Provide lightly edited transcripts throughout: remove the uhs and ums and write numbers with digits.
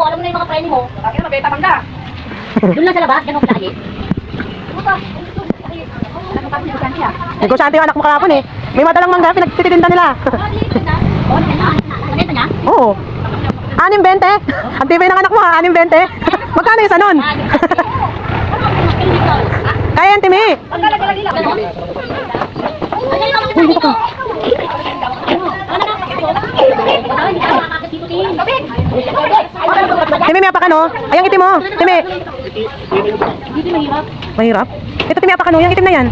ko, alam mo na yung mga premi mo. Bakit na mabenta mangga? Doon lang sa labas, ganun lagi. Negosyante yung anak mo kahapon eh. May madalang mangga, pinagtitinda nila. Nabenta niya? Oo. 6.20. Ang tibay ng anak mo ha, 6.20. Magkano yung isa nun? Kaya yan, Timi. Uy, dito ka. Timi, may apak ano? Ay, ang itim mo. Timi. Mahirap? Ito, Timi, apak ano? Yung itim na yan.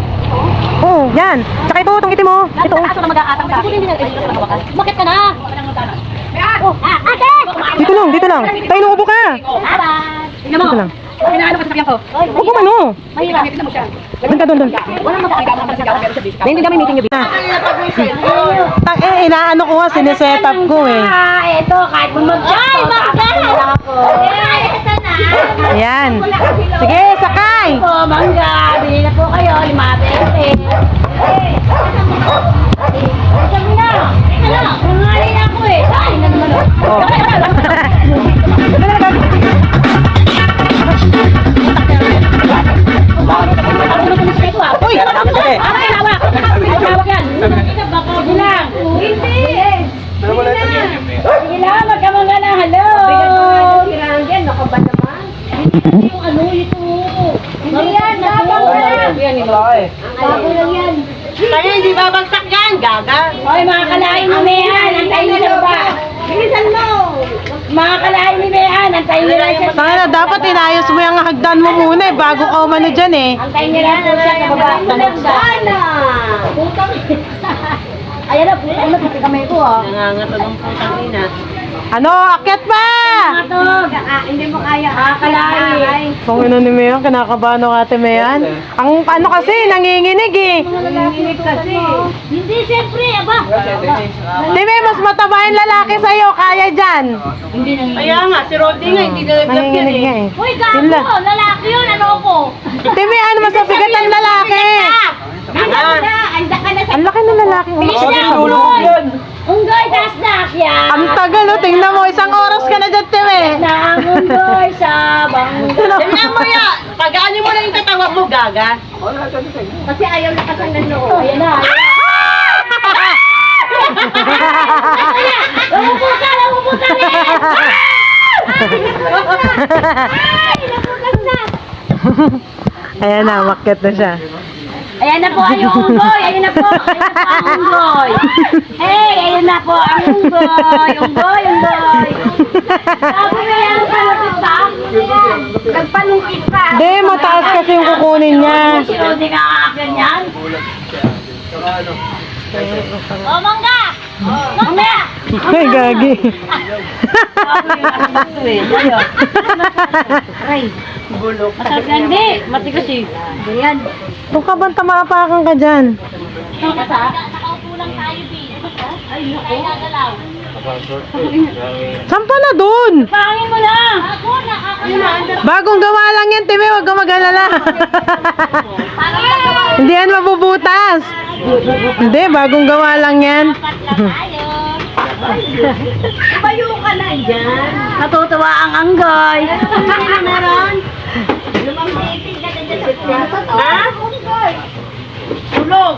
Oo, yan. Tsaka ito, itong itim mo. Ito. Bakit ka na? Oh, ate! Dito lang. Tayo, inuubo ka. Tingnan mo. Dito lang. Inaano ko sa sakyan ko. Huwag mo ano. Mahirap. Doon ka, doon. Walang makakagawa ng sigaw pero sa base. Hindi kami meeting gabi. Inaano ko nga, sineset up ko eh. Ito, kahit bumagsak. Ay, magkano ako. Ay, ito na. Ayan. Sige, sakay. Po, mangga. Bili na po kayo, 5 sabi na. Teka lang, nangalin ako eh. Ay, na naman. Uy! Hawak yan. Baka bilang. Hindi. Sige lang, magkamangga na. Hello. Yan, nakaba naman. Yung ano ito. Hindi yan, bago lang. Bago lang yan. Kaya hindi babagsak yan, gaga. Hoy, mga kalahin ni Mehan, antayin nyo sa baba. Bilisan mo. Mga kalahin ni Mehan, antayin nyo lang siya. Tanga na, dapat inayos mo yung hagdan mo muna eh, bago ka umano dyan eh. Antayin nyo lang po siya sa baba. Sana. Putang. Ayan na, putang na, pati kamay ko ah. Nangangato ng putang ina. Ano, akyat pa! Matog. Hindi mo kaya. Kalahin. Kung ino ni Mayan, kinakabahan ng ate Mayan. Ang ano kasi, nanginginig eh. Nanginginig kasi. Hindi, siyempre, aba. Dime, mas mataba yung lalaki sa'yo, kaya dyan. Hindi nanginginig. Kaya nga, si Roddy nga, hindi nalaglag yan Nanginginig nga eh. eh. Uy, gago! Lalaki yun, ano ko? Dime, ano mas mabigat ang lalaki? Andiyan ka na sa... Ang laki ng lalaki. Bilis na, Tulog Unggoy! yun. Unggoy, taas na akyan! Ang tagal oh, tingnan mo, 1 oras ka na dyan, Time. Na ang unggoy sa bangga. Tingnan mo yan. Pagaan mo lang yung katawa mo, gaga. Kasi ayaw na kasi ng loob. Ayan na, ayan na. Lamuputa, lamuputa rin! Ay, lamuputa na! Ayan na, makyat na siya. Ayan na po ang unggoy! Ayan na po! Ayan na po ang unggoy! Hey! Ayan na po ang unggoy! Unggoy! Unggoy! Sabi mo yan, palapit pa? Nagpanungkit pa! Hindi, mataas kasi yung kukunin niya. Si Rudy nakakakin yan? O, mangga! Mangga! Ay, gagi. Aray! Bulok. Masarap yan, hindi! Matigas eh. Ganyan. Kung ka bang tamapakan ka dyan? Nakaupo lang tayo, B. Ay, naku. Sampa na dun! Pangin mo na! Ako, nakakain. Bagong gawa lang yan, Time. Huwag ka mag-alala. Hindi yan mabubutas. Hindi, bagong gawa lang yan. Bayo ka na dyan. Natutuwa ang anggoy. Ano meron? Ha? Tulog.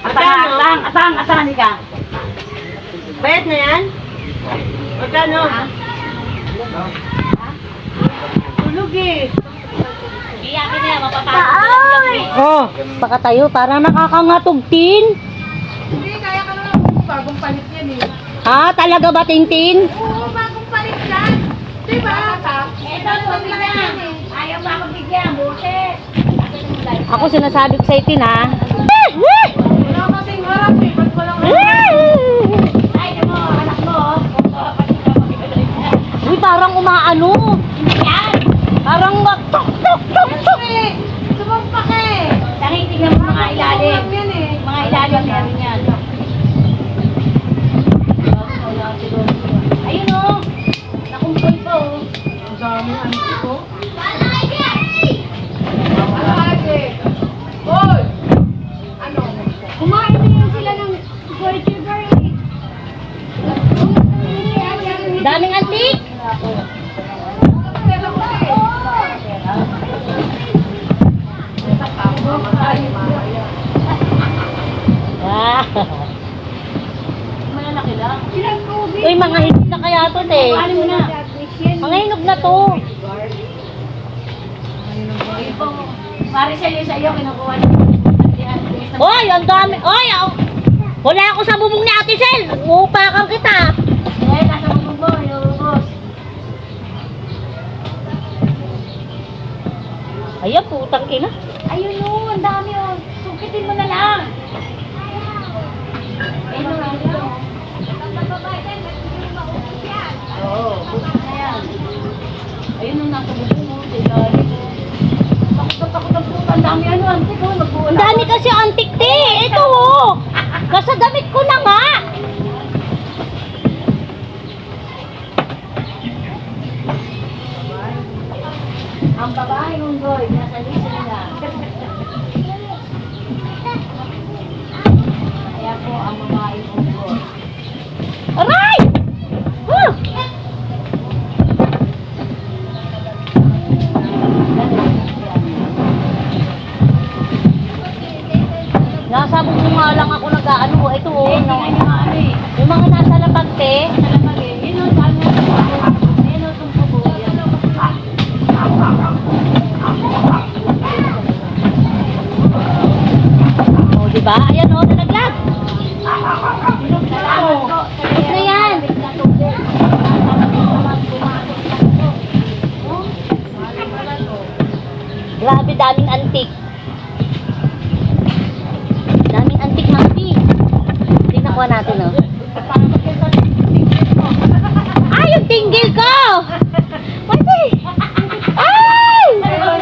Atang ka. Bayad na yan? Magkano? Tulog eh. Iyakin na yan, mapapasok. Oh, Pakatayo, para nakakangatugtin. Hindi, kaya ka naman bagong palit yan eh. Ha? Talaga ba, Tintin? Oo, bagong palit yan. Diba? Ito, pabigyan. Ayaw ba ako bigyan, buset. Ako sinasabi ko sa itin, ha? Wala kasing harap eh. Ba't walang Ay, mo, anak mo. Uy, parang umaano. Yan. Parang tok. Sumampak eh. Tingnan mo mga ilalim. Yan eh. Mga ilalim namin yan. Ayun o. Nakumpul pa o. Ang dami ano ito. Hoy! Ano? Kumain na yun sila ng sugar. Daming antik. Uy, mga hinog na kaya to, te. Ano mo na? Mga hinog na to. Maricel, yung sa'yo, kinukuha niyo. Oy, ang dami. Oy, wala ako sa bubong ni Ate Sel. Uupakan kita. Eh, nasa bubong mo, iubos. Ayan, putang ina. Ayun o, ang dami o. Sungkitin mo na lang. Ayun o, ayun o. Oo, bukas na yan. Ayun o, nasa bubong mo. Takot ang puta. Ang dami ano, antik o. Ang dami kasi antik, te. Ito o. Nasa damit ko na nga. Ang babae ng boy, nasa lisa nila. Kaya po ang babae ng boy. Aray! Huh! Nasa bubong nga lang ako nag-ano. Ito o. Yung mga nasa lapag, te. Nasa lapag eh. Yun o, saan mo? Yun o, tumpubo. O, diba? Ayan o, nalaglag. Ito na yan. Grabe, daming antik. Daming antik, mami. Tingnan ko natin, oh. Ay, yung tinggil ko! Pati! Ay! Ay!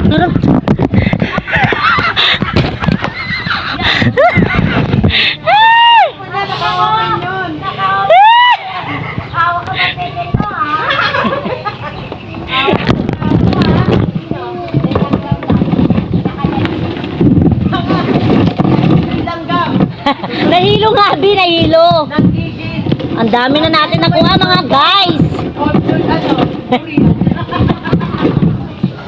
Turun. Nahilo nga, Bi, nahilo. Ang dami na natin nakuha, mga guys.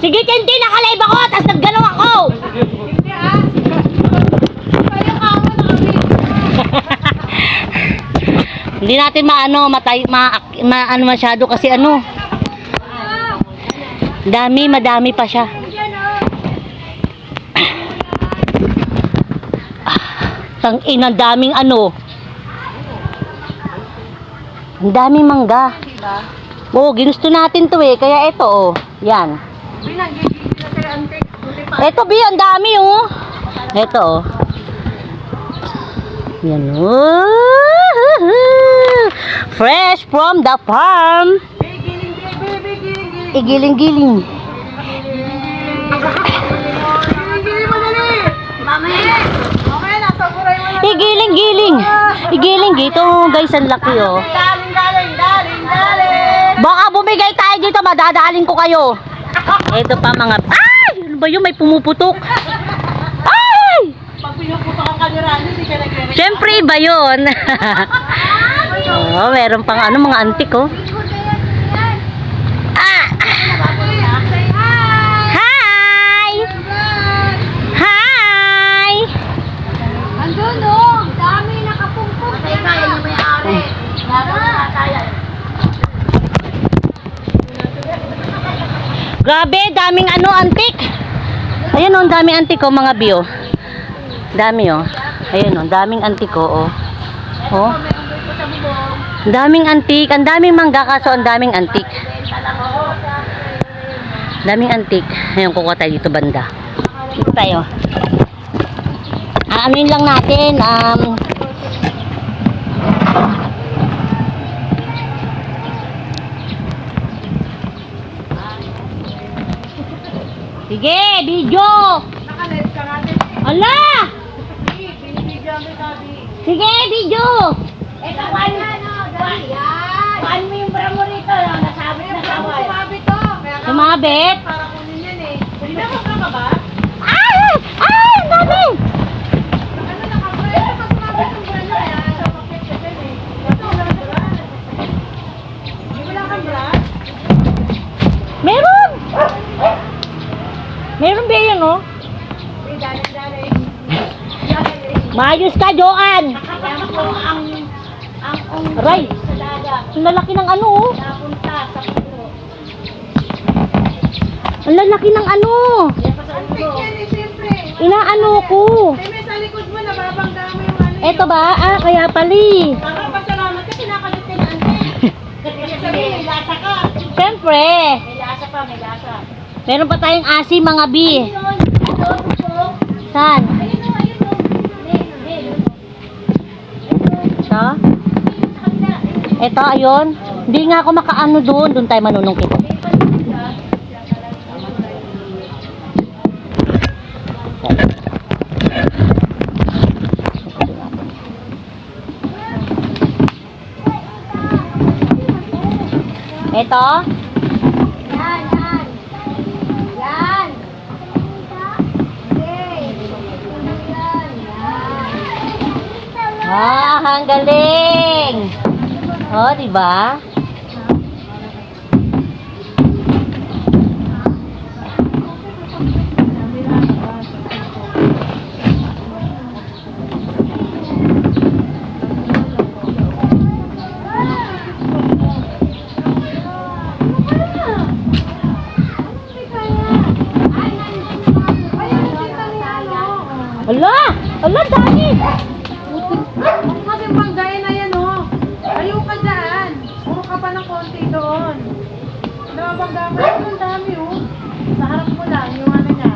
Sige, Kenti, nakalive ako, tapos naggalaw ako. Hindi natin maano, maano masyado kasi ano. Madami pa siya. Tang ina, daming ano. Ang daming mangga. Oo, ginusto natin to eh. Kaya ito oh. Yan. Ito, Bi, ang dami oh. Ito oh. Yan oh. Fresh from the farm. Igiling-giling. Igiling-giling. Igiling dito, guys, ang laki oh. Daling. Baka bumigay tayo dito, madadalin ko kayo. Ito pa mga... Ay! Ano ba yun? May pumuputok. Ay! Pag pinuputo ka kanira, hindi ka nagre-reklamo. Siyempre iba yun. Oh, meron pang ano, mga antik oh. Ah! Hi! Hi! Andun oh, dami nakapumpong. Patay kaya yung may-ari. Grabe, daming ano, antik. Ayun oh, daming antik oh, mga bio. Dami oh. Ayun oh, daming antik oh. Oh. Daming antik, ang daming mangga kaso ang daming antik. Daming antik. Ayun, kukuha tayo dito banda. Dito tayo. Anuin lang natin, sige, video! Nakalit ka natin. Ala! Binibigyan mo sabi. Sige, video! Ito, kuhaan mo yung bra mo rito. Nasabit na saway. Sumabit to. Kaya ka Sumabit? para kunin yan eh. Hindi na ka ba? Ay! Ay! Ang dami! Ano na ka? Kaya ka sumabit yung bra niya. Kaya sa pakit ka dyan eh. Ito, wala ka bra. Hindi wala kang bra? Meron! Meron ba yan, oh? Dali. Mayos ka, Joan! Ayan po ang unggoy Aray! sa dagat. Ang lalaki ng ano, oh. Napunta sa puno. Ang lalaki ng ano. Yan pa sa ulo. Yan eh, siyempre. Inaano ko. May sa likod mo, nababangga mo yung ano. Eto ba? Ah, kaya pali. Tama, pasalamat ka, kinakalit ka na ante. Kasi sabihin, may lasa ka. Siyempre. May lasa pa, may lasa. Meron pa tayong asi, mga bi. Ayun, ayun, po. Saan? Ayun o, ayun o. Ito? Ito, ayun. Hindi nga ako makaano doon. Doon tayo manunungkit. Ito? Yan, yan. Yan. Okay. Yan, yan. Ah, ang galing. Oh, di ba? Ala! Ala, dami! Huwag kasing banggain na yan, oh. Ayaw ka dyan. Puro ka pa ng konti doon. Nababangga mo yun, ang dami, oh. Sa harap mo lang, yung ano niya.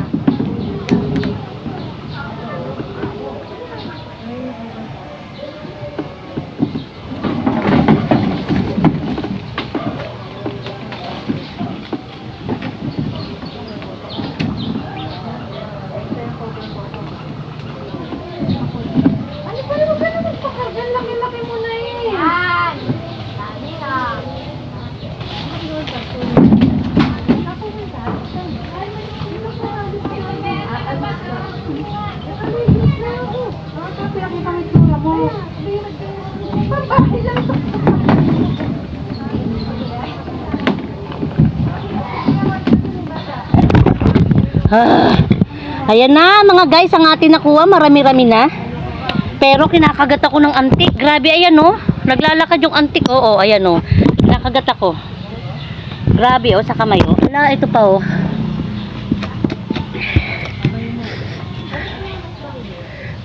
Ano pa naman ka naman pakargan? Laki-laki mo na eh. Yan. Dami na. Ah, ayan na, mga guys, ang atin nakuha. Marami-rami na. Pero kinakagat ako ng antik. Grabe, ayan oh. Naglalakad yung antik. Oo, ayan oh. Kinakagat ako. Grabe oh, sa kamay oh. Wala, ito pa oh.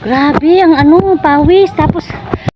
Grabe, ang ano, pawis. Tapos,